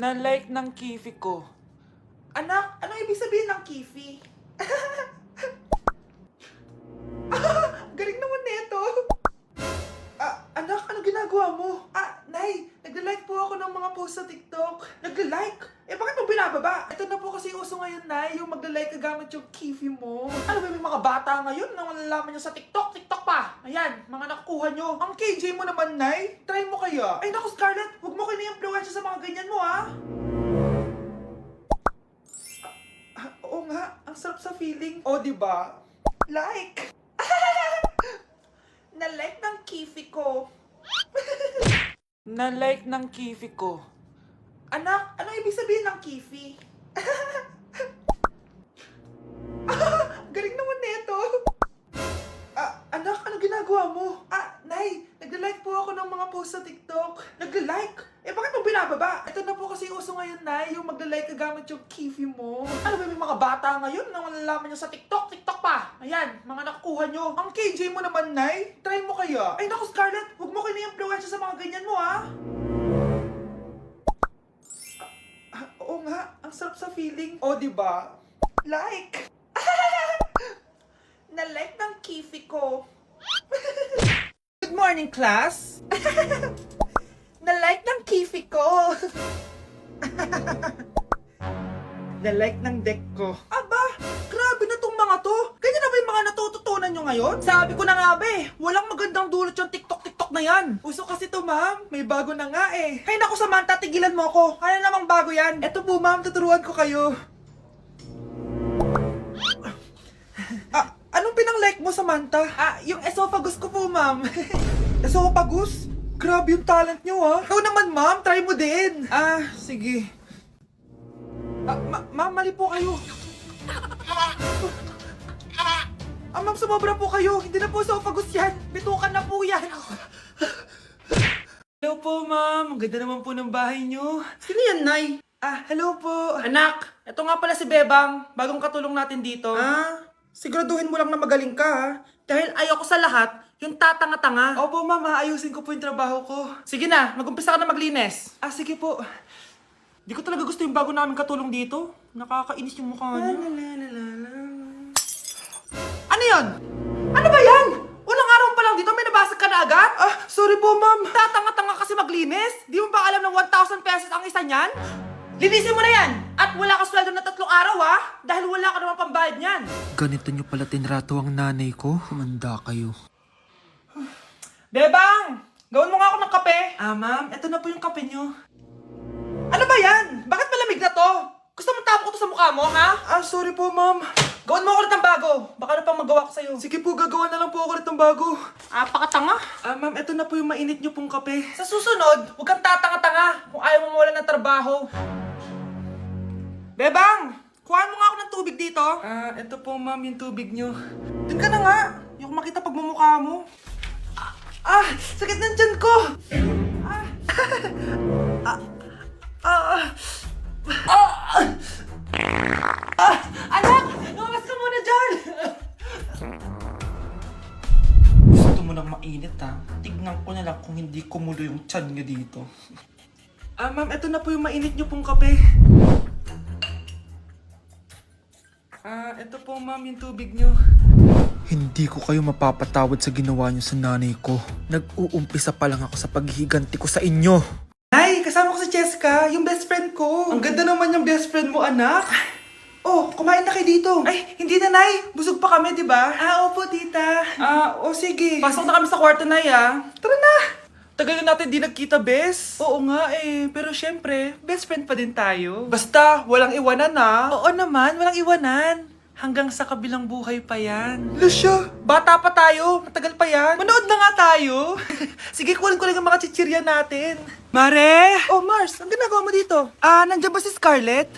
na like ng kifi ko. Anak, anong ibig sabihin ng kifi? Galing naman nito. Anak, ano ginagawa mo? Nay, nagla-like po ako ng mga post sa TikTok. Nagla-like? Bakit mo binababa? Ito na po kasi uso ngayon, Nay, yung magla-like ka gamit yung kifi mo. Ano ba, may mga bata ngayon na malalaman nyo sa TikTok? TikTok pa! Ayan, mga nakukuha nyo. Ang KJ mo naman, Nay. Try mo kaya? Ay naku, Scarlett, huwag mo kini-influensya sa mga ganyan mo, ha? Oo nga, ang sarap sa feeling. O, diba? Like! Na-like ng kifi ko. Na-like ng kifi ko. Anak, ano ibig sabihin ng kifi? Galing naman nito. Anak, ano ginagawa mo? Nay, nagla-like po ako ng mga post sa TikTok. Nagla-like? Bakit mo binababa? Ito na po kasi uso ngayon, Nay, yung magla-like ka gamit yung kifi mo. Ano ba, may mga bata ngayon na malalaman nyo sa TikTok? TikTok pa! Ayan, mga nakukuha nyo. Ang KJ mo naman, Nay. Try mo kaya? Ay naku, Scarlett, huwag mo kini-influensya sa mga ganyan mo, ha? Oo nga, ang sarap sa feeling. O, diba? Like! Na-like ng kifi ko. Good morning, class! Na-like ng kifi ko. Na-like ng deck ko. Aba, grabe na tong mga to. Ganyan na ba yung mga natututunan nyo ngayon? Sabi ko na nga ba walang magandang dulot yung TikTok na yan. Uso kasi to, ma'am. May bago na nga eh. Hay naku, Samantha, tigilan mo ako. Ano namang bago yan? Eto po, ma'am, tuturuan ko kayo. Anong pinang-like mo, Samantha? Yung esophagus ko po, ma'am. Esophagus? Grabe yung talent nyo, ha? Ikaw naman, ma'am. Try mo din. Sige. Ma'am, mali po kayo. Ma'am, sumobra po kayo. Hindi na po esophagus yan. Bitukan na po yan. Hello po, ma'am. Ang ganda naman po ng bahay nyo. Sino yan, Nay? Hello po. Anak, ito nga pala si Bebang. Bagong katulong natin dito. Siguraduhin mo lang na magaling ka, ha? Dahil ayoko sa lahat, yung tatanga-tanga. Opo, ma'am, ayusin ko po yung trabaho ko. Sige na, mag-umpisa ka na maglinis. Sige po. Di ko talaga gusto yung bago namin katulong dito. Nakakainis yung mukha niya. Ano yun? Ano ba yan? Unang araw pa lang dito, may nabasag ka na agad? Sorry po, ma'am. Tatanga-tanga kasi maglinis? Di mo ba alam na 1,000 pesos ang isa niyan? Linisin mo na yan! At wala ka sweldo na 3 araw, ha? Dahil wala ka naman pambayad niyan. Ganito nyo pala tinrato ang nanay ko? Humanda kayo. Bebang! Gawin mo nga ako ng kape. Ma'am, eto na po yung kape nyo. Ano ba yan? Bakit malamig na to? Gusto mong tapo ko to sa mukha mo, ha? Sorry po, ma'am. Gawin mo ako ulit ng bago. Baka ano pang magawa ko sa'yo. Sige po, gagawa na lang po ako ulit ng bago. Pakatanga. Ma'am, eto na po yung mainit nyo pong kape. Sa susunod, huwag kang tatanga-tanga kung ayaw mo mawala ng trabaho. Bebang! Kuhaan mo nga ako ng tubig dito. Eto po, ma'am, yung tubig nyo. Doon ka na nga. Yung makita pagmumukha mo. Sakit ng tiyan ko! Anak! Lumabas ka muna dyan! Gusto mo nang mainit, ha? Tignan ko na lang kung hindi kumulo yung tiyan nyo dito. Ma'am, eto na po yung mainit nyo pong kape. Eto po, ma'am, yung tubig nyo. Hindi ko kayo mapapatawad sa ginawa nyo sa nanay ko. Nag-uumpisa pa lang ako sa paghihiganti ko sa inyo. Ay, kasama ko si Cheska, yung best friend ko. Ang ganda naman yung best friend mo, anak. Kumain na kayo dito. Ay, hindi na, Nay. Busog pa kami, di ba? Opo, tita. Sige. Pasok na kami sa kwarto, Nay, Tara na. Tagal na natin di nagkita, bes. Oo nga pero syempre, best friend pa din tayo. Basta, walang iwanan, Oo naman, walang iwanan. Hanggang sa kabilang buhay pa yan. Lusya, bata pa tayo. Matagal pa yan. Manood na nga tayo. Sige, kunin ko lang ang mga chichirya natin. Mare! Mars, ang ginagawa mo dito? Nandiyan ba si Scarlett?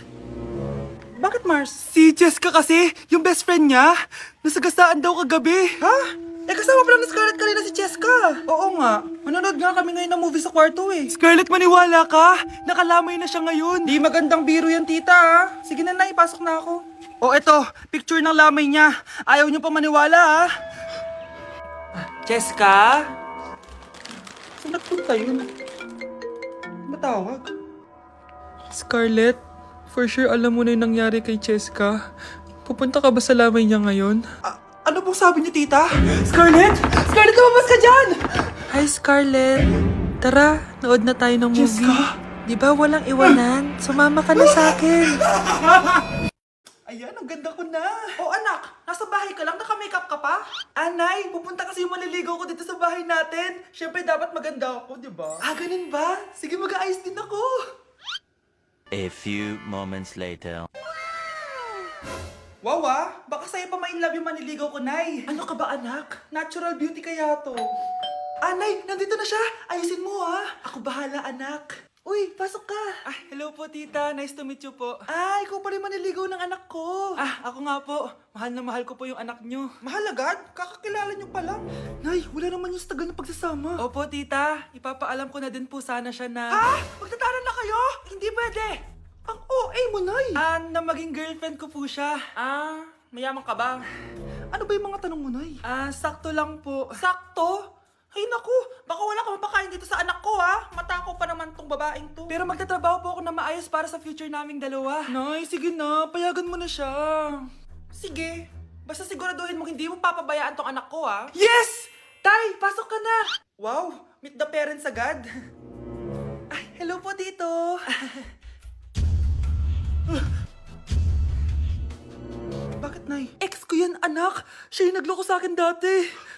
Bakit, Mars? Si Jessica kasi, yung best friend niya, nasagasaan daw kagabi. Ha? Kasama pala ni Scarlett kanina si Jessica. Oo nga. Manonood nga kami ngayon ng movie sa kwarto Scarlett, maniwala ka. Nakalamay na siya ngayon. Di magandang biro yan, tita, Sige na, Nay, pasok na ako. Eto, picture ng lamay niya. Ayaw niyo pa maniwala, Jessica? Saan nagpunta yun? Matawag? Scarlett, for sure alam mo na yung nangyari kay Cheska. Pupunta ka ba sa lamay niya ngayon? Ano pong sabi niyo, tita? Scarlett! Scarlett, lumabas ka dyan! Hi, Scarlett. Tara, nood na tayo ng movie. Cheska? Di ba walang iwanan? Sumama ka na sa akin. Ayan, ang ganda ko na. Oh, anak, nasa bahay ka lang, naka-makeup ka pa? Anay, pupunta kasi yung maliligaw ko dito sa bahay natin. Siyempre, dapat maganda ako, di ba? Ah, ganun ba? Sige, mag-aayos din ako. A few moments later. Wow, baka sa'yo pa ma-inlove yung maniligaw ko, Nay. Ano ka ba, anak? Natural beauty kaya to. Nay, nandito na siya. Ayusin mo, ha? Ako bahala, anak. Uy, pasok ka. Hello po, tita. Nice to meet you po. Ikaw pa rin maniligaw ng anak ko. Ako nga po. Mahal na mahal ko po yung anak nyo. Mahal agad? Kakakilala nyo pa lang. Nay, wala naman yung tagal na pagsasama. Opo, tita. Ipapaalam ko na din po sana siya na... Magtataran na kayo? Hindi pwede. Ang OA mo, Nay. Na maging girlfriend ko po siya. Mayaman ka ba? Ano ba yung mga tanong mo, Nay? Sakto lang po. Sakto? Ay naku, baka wala ka mapakain dito sa anak ko, ha? Matako pa naman tong babaeng to. Pero magtatrabaho po ako na maayos para sa future naming dalawa. Nay, sige na, payagan mo na siya. Sige, basta siguraduhin mo hindi mo papabayaan tong anak ko, ha? Yes! Tay, pasok ka na! Wow, meet the parents agad. Hello po dito. Bakit, Nay? Ex ko yan, anak. Siya yung nagloko sa akin dati.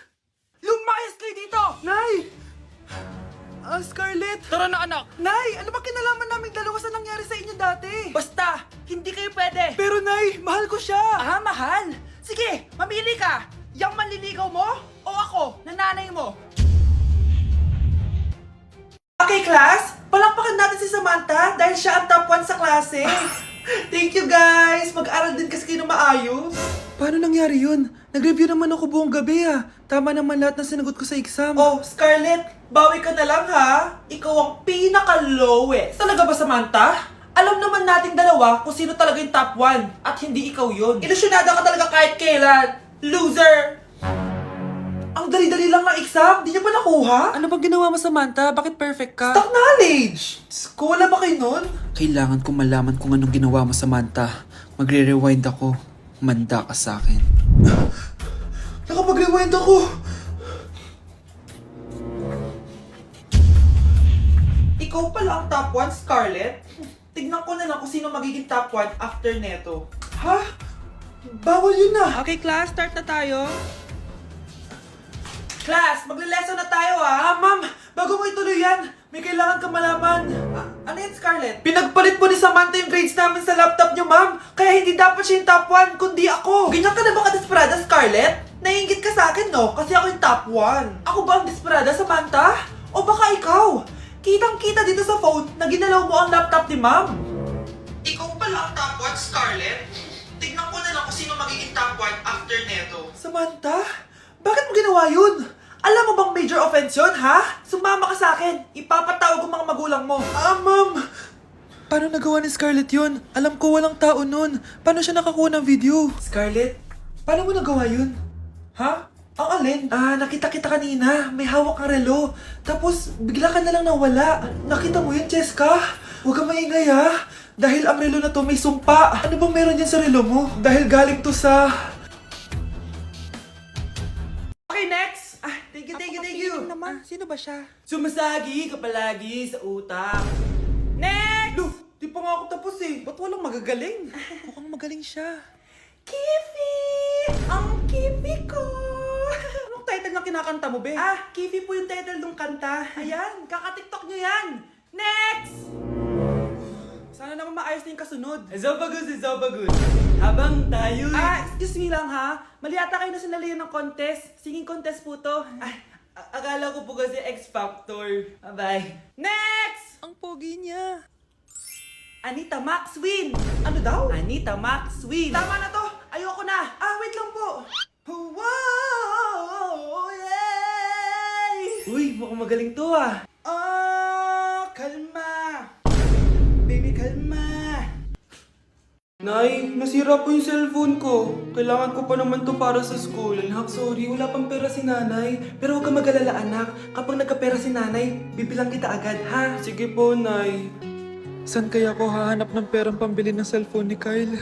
Lumayas kayo dito! Nay! Scarlett! Tara na, anak! Nay, ano ba kinalaman namin dalawa sa nangyari sa inyo dati? Basta, hindi kayo pwede. Pero Nay, mahal ko siya. Mahal? Sige, mamili ka. Yang manliligaw mo o ako, nanay mo? Okay, class. Palakpakan natin si Samantha dahil siya ang top 1 sa klase. Thank you, guys. Mag-aral din kasi kayo na maayos. Paano nangyari yun? Nag-review naman ako buong gabi, Tama naman lahat ng sinagot ko sa exam. Oh, Scarlett, bawi ka na lang, ha? Ikaw ang pinaka-lowest. Talaga ba, Samantha? Alam naman nating dalawa kung sino talaga yung top 1 at hindi ikaw yun. Ilusyonada ka talaga kahit kailan. Loser! Ang dali-dali lang ng exam, di niya ba nakuha? Ano bang ginawa mo, Samantha? Bakit perfect ka? Stock knowledge! Wala ba kayo nun? Kailangan kong malaman kung anong ginawa mo, Samantha. Magre-rewind ako. Manda ka sa akin. Nakapag-rewind ako! Ikaw pala ang top 1, Scarlett? Tignan ko na lang kung sino magiging top 1 after neto. Ha? Bawal yun na! Okay, class. Start na tayo. Class, magle-lesson na tayo, ma'am, bago mo ituloy yan, may kailangan ka malaman. Ano yan, Scarlett? Pinagpalit po ni Samantha yung grades namin sa laptop niyo, ma'am. Kaya hindi dapat siya yung top 1, kundi ako. Ganyan ka na ba ka-desperada, Scarlett? Naiingit ka sa akin, no? Kasi ako yung top 1. Ako ba ang desperada, Samantha? O baka ikaw? Kitang-kita dito sa phone na ginalaw mo ang laptop ni ma'am. Ikaw pala ang top 1, Scarlett? Tignan ko na lang kung sino magiging top 1 after neto. Samantha? Bakit mo ginawa yun? Alam mo bang major offense yun, ha? Sumama ka sa akin. Ipapatawag ko mga magulang mo. Ma'am! Paano nagawa ni Scarlett yun? Alam ko walang tao nun. Paano siya nakakuha ng video? Scarlett, paano mo nagawa yun? Ha? Ang alin? Nakita kita kanina. May hawak kang relo. Tapos, bigla ka na lang nawala. Nakita mo yun, Cheska? Huwag kang maingay, ha? Dahil ang relo na to may sumpa. Ano bang meron dyan sa relo mo? Dahil galing to sa... Okay, next! Thank you. Naman, sino ba siya? Sumasagi ka palagi sa utak. Next! Lo, di pa nga ako tapos eh. Ba't walang magagaling? Mukhang magaling siya. Kifi! Ang Kifi ko! Anong title ng kinakanta mo, be? Kifi po yung title ng kanta. Ayan, kaka-tiktok nyo yan. Next! Sana naman maayos na yung kasunod. Zobagood. Habang tayo... excuse me lang ha. Mali ata kayo na sinalihan ng contest. Singing contest po to. Akala ko po kasi X Factor. Bye-bye. Next! Ang pogi niya. Anita Max win! Ano daw? Anita Max win! Tama na to! Ayoko na! Wait lang po! Wow! Yay! Uy, mukhang magaling to kalma! Baby, kalma! Nay, nasira po yung cellphone ko. Kailangan ko pa naman to para sa school. Anak, sorry, wala pang pera si nanay. Pero huwag ka mag-alala, anak. Kapag nagkapera si nanay, bibilang kita agad, ha? Sige po, nay. Saan kaya ako hahanap ng perang pambili ng cellphone ni Kyle?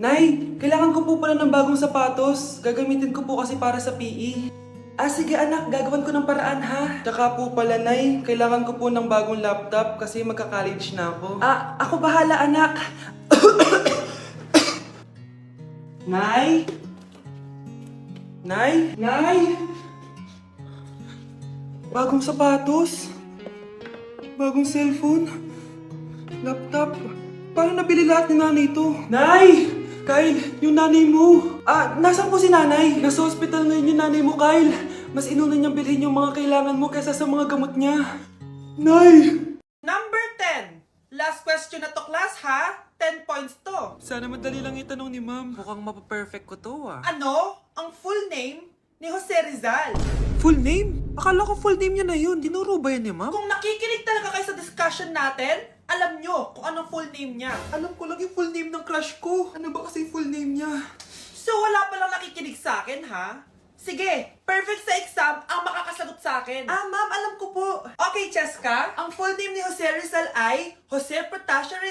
Nay, kailangan ko po pala ng bagong sapatos. Gagamitin ko po kasi para sa PE. Ah, sige anak, gagawin ko ng paraan ha. Tsaka po pala, Nay, kailangan ko po ng bagong laptop kasi magka-college na ako. Ah, ako bahala anak. Nay? Nay? Nay? Bagong sapatos? Bagong cellphone? Laptop? Paano nabili lahat ni nanay ito? Nay! Kyle, yung nanay mo. Ah, nasan po si nanay? Nasa hospital ngayon yung nanay mo, Kyle. Mas inuna niyang bilhin yung mga kailangan mo kaysa sa mga gamot niya. Nay! Number 10. Last question na to, class, ha? 10 points to. Sana madali lang itanong ni ma'am. Mukhang mapaperfect ko to ah. Ano? Ang full name ni Jose Rizal. Full name? Akala ko full name niya na yun. Dinuro ba yan ni ma'am? Kung nakikinig talaga kayo sa discussion natin, alam nyo kung anong full name niya. Alam ko lang yung full name ng crush ko. Ano ba kasi full name niya? So wala palang nakikinig sa akin, ha? Sige, perfect sa exam ang makakasagot sa akin. Ah, ma'am, alam ko po. Okay, Cheska, ang full name ni Jose Rizal ay Jose Protasio Rizal.